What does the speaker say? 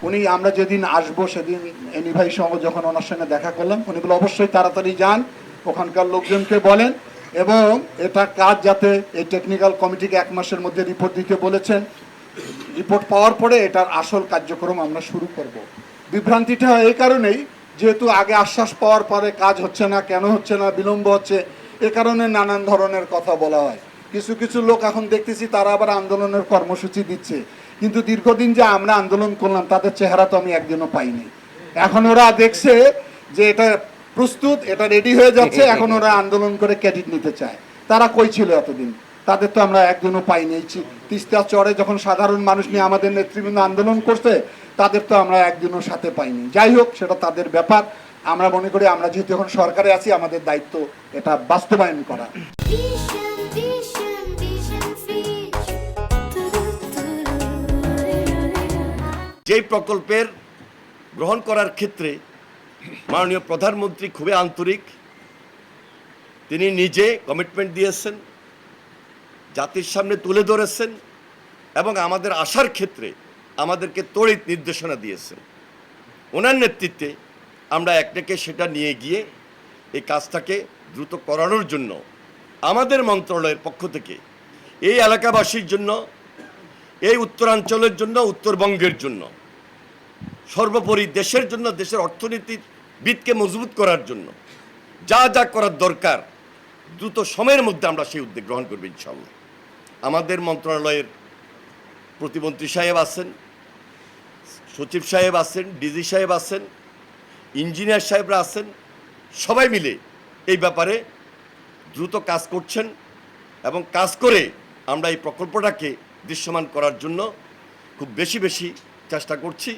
উনি আমরা যেদিন আসবো সেদিন এনি ভাই সহ যখন ওনার সঙ্গে দেখা করলাম, উনি বলে অবশ্যই তাড়াতাড়ি যান, ওখানকার লোকজনকে বলেন এবং এটা কাজ যাতে এই টেকনিক্যাল কমিটিকে 1 মাসের মধ্যে রিপোর্ট দিতে বলেছেন। রিপোর্ট পাওয়ার পরে এটার আসল কার্যক্রম আমরা শুরু করব। বিভ্রান্তিটা এই কারণেই, যেহেতু আগে আশ্বাস পাওয়ার পরে কাজ হচ্ছে না, কেন হচ্ছে না, বিলম্ব হচ্ছে, এ কারণে নানান ধরনের কথা বলা হয়। কিছু কিছু লোক এখন দেখতেছি তারা আবার আন্দোলনের কর্মসূচি দিচ্ছে, কিন্তু দীর্ঘদিন যে আমরা আন্দোলন করলাম তাদের চেহারা তো আমি একদিনও পাইনি। এখন ওরা দেখছে যে এটা প্রস্তুত, এটা রেডি হয়ে যাচ্ছে, এখন ওরা আন্দোলন করে ক্রেডিট নিতে চায়। তারা কই ছিল এতদিন? তাদের তো আমরা একদিনও পাইনি। তিস্তা চরে যখন সাধারণ মানুষ নিয়ে আমাদের নেতৃবৃন্দ আন্দোলন করছে, তাদের তো আমরা একদিনও সাথে পাইনি। যাই হোক, সেটা তাদের ব্যাপার। আমরা মনে করি আমরা যেহেতু এখন সরকারে আছি, আমাদের দায়িত্ব এটা বাস্তবায়ন করা। যেই প্রকল্পের গ্রহণ করার ক্ষেত্রে মাননীয় প্রধানমন্ত্রী খুবই আন্তরিক, তিনি নিজে কমিটমেন্ট দিয়েছেন, জাতির সামনে তুলে ধরেছেন এবং আমাদের আশার ক্ষেত্রে আমাদেরকে তড়িৎ নির্দেশনা দিয়েছেন। ওনার নেতৃত্বে আমরা একটাকে সেটা নিয়ে গিয়ে এই কাজটাকে দ্রুত করানোর জন্য আমাদের মন্ত্রণালয়ের পক্ষ থেকে এই এলাকাবাসীর জন্য, এই উত্তরাঞ্চলের জন্য, উত্তরবঙ্গের জন্য, সর্বোপরি দেশের জন্য, দেশের অর্থনীতির ভিতকে মজবুত করার জন্য যা যা করার দরকার দ্রুত সময়ের মধ্যে আমরা সেই উদ্যোগ গ্রহণ করব ইনশাআল্লাহ। আমাদের মন্ত্রণালয়ের প্রতিমন্ত্রী সাহেব আছেন, সচিব সাহেব আছেন, ডিজি সাহেব আছেন, ইঞ্জিনিয়ার সাহেবরা আছেন, সবাই মিলে এই ব্যাপারে দ্রুত কাজ করছেন এবং কাজ করে আমরা এই প্রকল্পটাকে দৃশ্যমান করার জন্য খুব বেশি চেষ্টা করছি।